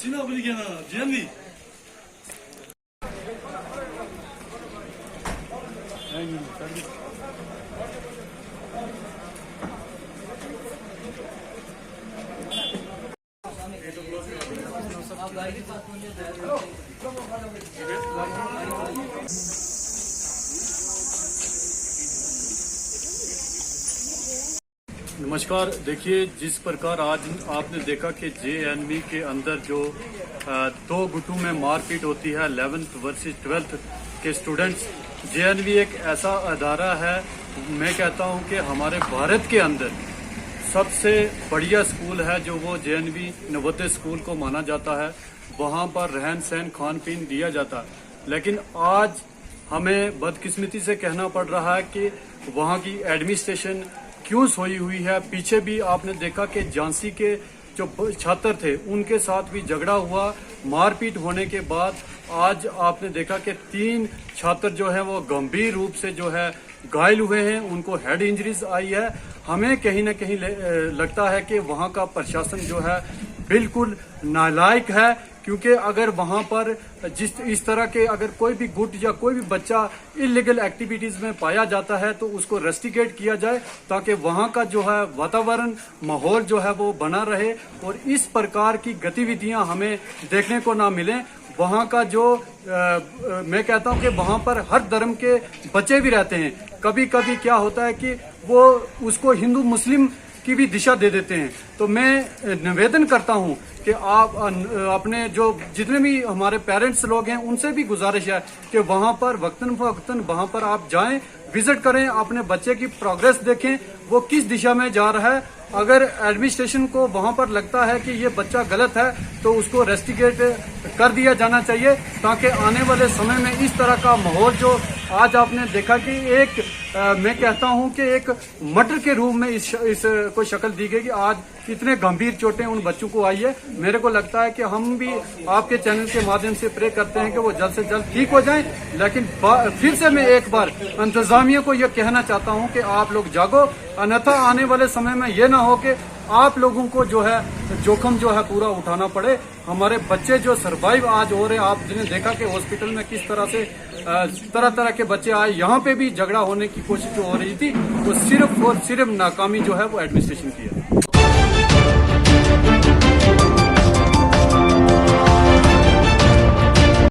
Sinan Bilgen'a, Cemil. नमस्कार। देखिए, जिस प्रकार आज आपने देखा कि जेएनवी के अंदर जो दो गुटों में मारपीट होती है 11th वर्सेस 12th के स्टूडेंट्स। जेएनवी एक ऐसा अदारा है, मैं कहता हूं कि हमारे भारत के अंदर सबसे बढ़िया स्कूल है जो वो जेएनवी नवोदय स्कूल को माना जाता है। वहां पर रहन सहन खान पीन दिया जाता है, लेकिन आज हमें बदकिस्मती से कहना पड़ रहा है कि वहां की एडमिनिस्ट्रेशन क्यों सोई हुई है। पीछे भी आपने देखा कि झांसी के जो छात्र थे उनके साथ भी झगड़ा हुआ। मारपीट होने के बाद आज आपने देखा कि 3 छात्र जो है वो गंभीर रूप से जो है घायल हुए हैं, उनको हेड इंजरीज आई है। हमें कहीं ना कहीं लगता है कि वहां का प्रशासन जो है बिल्कुल नालायक है, क्योंकि अगर वहां पर इस तरह के अगर कोई भी गुट या कोई भी बच्चा इलीगल एक्टिविटीज में पाया जाता है तो उसको रेस्टिकेट किया जाए, ताकि वहां का जो है वातावरण माहौल जो है वो बना रहे और इस प्रकार की गतिविधियां हमें देखने को ना मिले। वहां का जो मैं कहता हूं कि वहां पर हर धर्म के बच्चे भी रहते हैं। कभी कभी क्या होता है कि वो उसको हिंदू मुस्लिम की भी दिशा दे देते हैं। तो मैं निवेदन करता हूं कि आप अपने जो जितने भी हमारे पेरेंट्स लोग हैं उनसे भी गुजारिश है कि वहां पर वक्तन फवक्तन वहां पर आप जाएं, विजिट करें, अपने बच्चे की प्रोग्रेस देखें, वो किस दिशा में जा रहा है। अगर एडमिनिस्ट्रेशन को वहां पर लगता है कि ये बच्चा गलत है तो उसको रेस्टिकेट कर दिया जाना चाहिए, ताकि आने वाले समय में इस तरह का माहौल जो आज आपने देखा कि एक मैं कहता हूं कि एक मर्डर के रूप में इस को शक्ल दी गई कि आज इतने गंभीर चोटें उन बच्चों को आई है। मेरे को लगता है कि हम भी आपके चैनल के माध्यम से प्रे करते हैं कि वो जल्द से जल्द ठीक हो जाएं। लेकिन फिर से मैं एक बार इंतजामिया को यह कहना चाहता हूं कि आप लोग जागो, अन्यथा आने वाले समय में ये ना हो कि आप लोगों को जो है जोखम जो है पूरा उठाना पड़े। हमारे बच्चे जो सरवाइव आज हो रहे हैं, आप जिन्हें देखा कि हॉस्पिटल में किस तरह से तरह तरह के बच्चे आए, यहाँ पे भी झगड़ा होने की कोशिश जो हो रही थी वो सिर्फ और सिर्फ नाकामी जो है वो एडमिनिस्ट्रेशन की है।